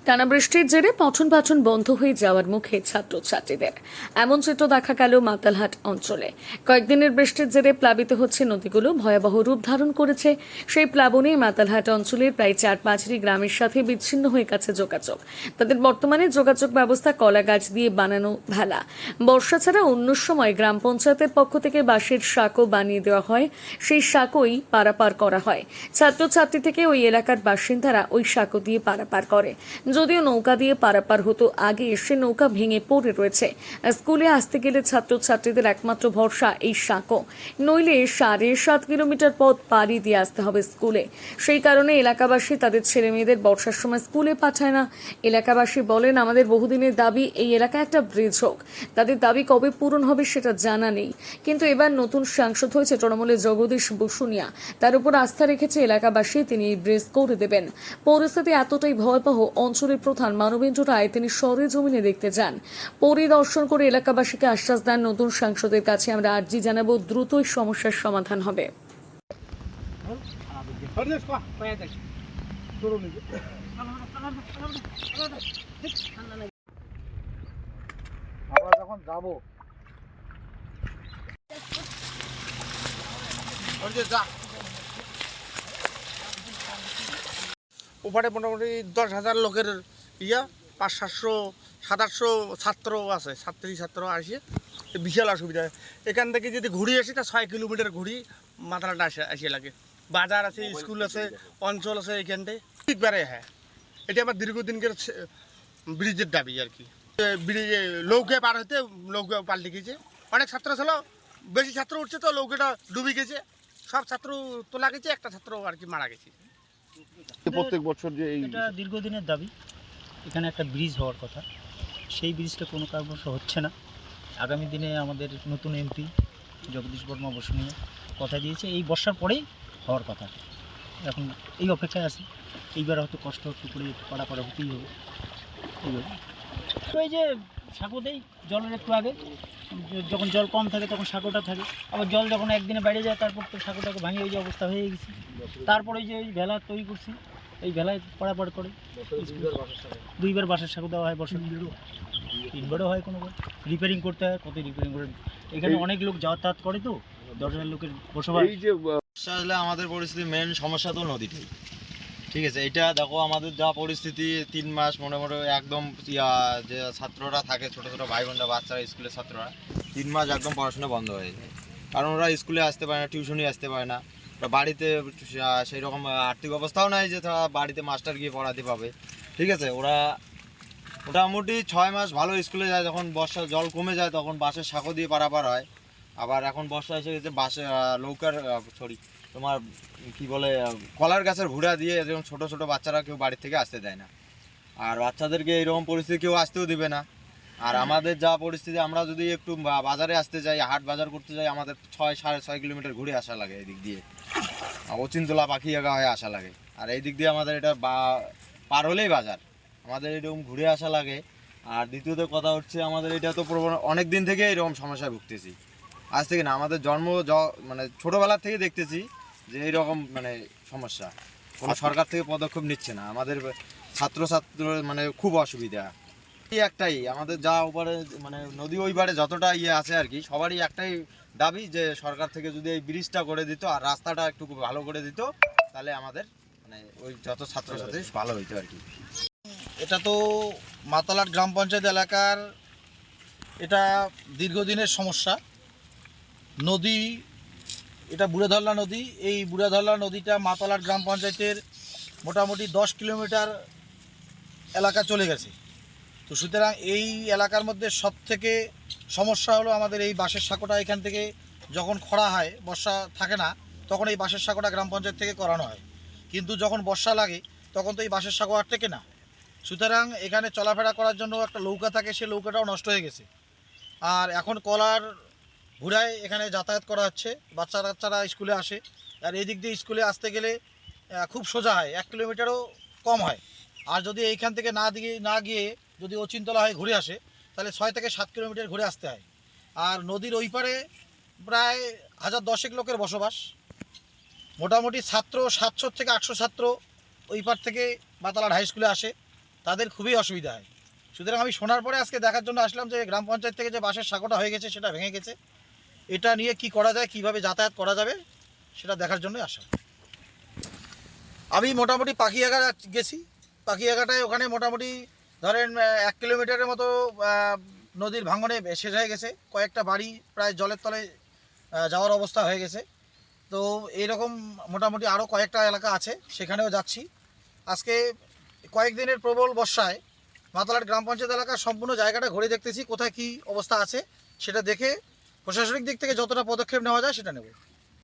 টানা বৃষ্টির জেরে পঠন পাঠন বন্ধ হয়ে যাওয়ার মুখে ছাত্রছাত্রীদের এমন চিত্র দেখা গেল মাতালহাট অঞ্চলে। কয়েকদিনের বৃষ্টির জেরে প্লাবিত হচ্ছে নদীগুলো, ভয়াবহ রূপ ধারণ করেছে সেই প্লাবনে মাতালহাট অঞ্চলের প্রায় 4-5টি গ্রামের সাথে বিচ্ছিন্ন হয়ে গেছে যোগাযোগ। তাদের বর্তমানে যোগাযোগ ব্যবস্থা কলা গাছ দিয়ে বানানো ভেলা। বর্ষা ছাড়া অন্য সময় গ্রাম পঞ্চায়েতের পক্ষ থেকে বাঁশের সাঁকো বানিয়ে দেওয়া হয়, সেই সাঁকোই পারাপার করা হয়। ছাত্রছাত্রী থেকে ওই এলাকার বাসিন্দারা ওই সাঁকো দিয়ে পারাপার করে। যদিও নৌকা দিয়ে পারাপার হতো আগে, সে নৌকা ভেঙে পড়ে রয়েছে। স্কুলে আসতে গেলে ছাত্রছাত্রীদের একমাত্র ভরসা এই সাঁকো, নইলে 7.5 কিলোমিটার পথ পাড়ি দিয়ে আসতে হবে স্কুলে। সেই কারণে এলাকাবাসী তাদের ছেলে মেয়েদের বর্ষার সময় স্কুলে পাঠায় না। এলাকাবাসী বলেন, আমাদের বহুদিনের দাবি এই এলাকায় একটা ব্রিজ হোক। তাদের দাবি কবে পূরণ হবে সেটা জানা নেই, কিন্তু এবার নতুন সাংসদ হয়েছে তৃণমূলের জগদীশ বসুনিয়া, তার উপর আস্থা রেখেছে এলাকাবাসী, তিনি এই ব্রিজ করে দেবেন। পরিস্থিতি এতটাই ভয়াবহ, অঞ্চলের প্রধান মানবেন্দ্র রায় তিনি সরেজমিনে দেখতে যান। পরিদর্শন করে এলাকাবাসীকে আশ্বাস দেন, নতুন সাংসদের কাছে আমরা আর্জি জানাবো, দ্রুতই সমস্যার সমাধান হবে। আমরা যখন যাবো ওপারে মোটামুটি 10,000 লোকের 500-700 ছাত্র আছে, ছাত্র আসে, বিশাল অসুবিধা। এখান থেকে যদি ঘুরি আসি তা 6 কিলোমিটার ঘুরি মাথাটা আসে লাগে। বাজার আছে, স্কুল আছে, অঞ্চল আছে এইখানটায় ঠিকবারে। হ্যাঁ, এটা আমার দীর্ঘদিনকার ব্রিজের দাবি আর কি। ব্রিজে নৌকা পার হতে নৌকা পাল্টে গেছে, অনেক ছাত্র ছিল, বেশি ছাত্র উঠছে তো নৌকাটা ডুবে গেছে, সব ছাত্র তোলা গেছে, একটা ছাত্র আর কি মারা গেছে। প্রত্যেক বছর যে এটা দীর্ঘদিনের দাবি, এখানে একটা ব্রিজ হওয়ার কথা, সেই ব্রিজটা কোনো কারণবশ হচ্ছে না। আগামী দিনে আমাদের নতুন এমপি জগদীশ বর্মা বসুনিয়া কথা দিয়েছে এই বর্ষার পরেই হওয়ার কথা। এখন এই অপেক্ষায় আছি, এইবার হয়তো কষ্ট একটু করে পারাপার হতেই হবে। এইভাবে তো এই যে সাঁকো দেই জলের একটু আগে, যখন জল কম থাকে তখন সাঁকোটা থাকে, আবার জল যখন একদিনে বেড়ে যায় তারপর তো সাঁকোটাকে ভাঙিয়ে ওই যে অবস্থা হয়ে গেছে। তারপরে এই যে এই ভেলা তৈরি করছি, এই ভেলায় পারাপার করে 2বার বাঁশের সাঁকো দেওয়া হয়, বছর 3বারও হয়, কোনোবার রিপেয়ারিং করতে হয়, কত রিপেয়ারিং করে। এখানে অনেক লোক যাতায়াত করে, তো 10,000 লোকের বসবাস। এই যে আসলে আমাদের পরিস্থিতি মেন সমস্যা তো নদীটাই। ঠিক আছে, এটা দেখো আমাদের যা পরিস্থিতি, 3 মাস মোটামুটি একদম যে ছাত্ররা থাকে, ছোটো ছোটো ভাই বোনরা, বাচ্চারা, স্কুলের ছাত্ররা 3 মাস একদম পড়াশোনা বন্ধ হয়ে যায়। কারণ ওরা স্কুলে আসতে পারে না, টিউশনই আসতে পারে না, ওরা বাড়িতে সেই রকম আর্থিক অবস্থাও নাই যে তারা বাড়িতে মাস্টার গিয়ে পড়াতে পাবে। ঠিক আছে, ওরা মোটামুটি 6 মাস ভালো স্কুলে যায়, যখন বর্ষার জল কমে যায় তখন বাঁশের সাঁকো দিয়ে পারাপার হয়। আবার এখন বর্ষা এসে গেছে, বাসে নৌকার তোমার কি বলে কলার গাছের ঘুড়া দিয়ে এরকম ছোটো ছোটো বাচ্চারা কেউ বাড়ি থেকে আসতে দেয় না, আর বাচ্চাদেরকে এইরকম পরিস্থিতি কেউ আসতেও দিবে না। আর আমাদের যা পরিস্থিতি, আমরা যদি একটু বাজারে আসতে যাই, হাট বাজার করতে যাই, আমাদের 6-6.5 কিলোমিটার ঘুরে আসা লাগে এই দিক দিয়ে, অচিন্তলা পাখি জায়গা হয়ে আসা লাগে। আর এই দিক দিয়ে আমাদের এটা পার হলেই বাজার, আমাদের এরকম ঘুরে আসা লাগে। আর দ্বিতীয়ত কথা হচ্ছে, আমাদের এটা তো অনেক দিন থেকে এরকম সমস্যায় ভুগতেছি, আজ থেকে না, আমাদের মানে ছোটোবেলার থেকে দেখতেছি যে এইরকম মানে সমস্যা, কোনো সরকার থেকে পদক্ষেপ নিচ্ছে না। আমাদের ছাত্র মানে খুব অসুবিধা। এই একটাই আমাদের যা ওপারে মানে নদী ওই পারে যতটা আছে আর কি, সবারই একটাই দাবি যে সরকার থেকে যদি এই ব্রিজটা করে দিত আর রাস্তাটা একটু ভালো করে দিত, তাহলে আমাদের মানে ওই যত ছাত্রছাত্রী ভালো হইতো আর কি। এটা তো মাতালহাট গ্রাম পঞ্চায়েত এলাকার এটা দীর্ঘদিনের সমস্যা। নদী, এটা বুড়াধরলা নদী, এই বুড়াধরলা নদীটা মাতালহাট গ্রাম পঞ্চায়েতের মোটামুটি 10 কিলোমিটার এলাকা চলে গেছে। তো সুতরাং এই এলাকার মধ্যে সবথেকে সমস্যা হলো আমাদের এই বাঁশের সাঁকোটা। এখান থেকে যখন খরা হয়, বর্ষা থাকে না, তখন এই বাঁশের সাঁকোটা গ্রাম পঞ্চায়েত থেকে করানো হয়, কিন্তু যখন বর্ষা লাগে তখন তো এই বাঁশের সাঁকো আর থেকে না। সুতরাং এখানে চলাফেরা করার জন্য একটা নৌকা থাকে, সে নৌকাটাও নষ্ট হয়ে গেছে। আর এখন কলার ঘুরায় এখানে যাতায়াত করা হচ্ছে, বাচ্চারা স্কুলে আসে, আর এই দিক দিয়ে স্কুলে আসতে গেলে খুব সোজা হয়, 1 কিলোমিটারও কম হয়। আর যদি এইখান থেকে না গিয়ে যদি অচিন্তলা হয়ে ঘুরে আসে, তাহলে 6 থেকে 7 কিলোমিটার ঘুরে আসতে হয়। আর নদীর ওই পারে প্রায় 1010 লোকের বসবাস। মোটামুটি ছাত্র 700 থেকে 800 ছাত্র ওই পার থেকে মাতালহাট হাই স্কুলে আসে, তাদের খুবই অসুবিধা হয়। সুতরাং আমি শোনার পরে আজকে দেখার জন্য আসলাম যে গ্রাম পঞ্চায়েত থেকে যে বাঁশের সাঁকোটা হয়ে গেছে সেটা ভেঙে গেছে, এটা নিয়ে কি করা যায়, কিভাবে যাতায়াত করা যাবে সেটা দেখার জন্যই আসা। আমি মোটামুটি পাখিয়াঘাট গেছি। পাখিয়াঘাটায় ওখানে মোটামুটি ধরেন 1 কিলোমিটারের মতো নদীর ভাঙনে শেষ হয়ে গেছে, কয়েকটা বাড়ি প্রায় জলের তলে যাওয়ার অবস্থা হয়ে গেছে। তো এইরকম মোটামুটি আরও কয়েকটা এলাকা আছে, সেখানেও যাচ্ছি। আজকে কয়েকদিনের প্রবল বর্ষায় মাতালহাট গ্রাম পঞ্চায়েত এলাকার সম্পূর্ণ জায়গাটা ঘুরে দেখতেছি কোথায় কী অবস্থা আছে, সেটা দেখে প্রশাসনিক দিক থেকে যতটা পদক্ষেপ নেওয়া যায় সেটা নেব।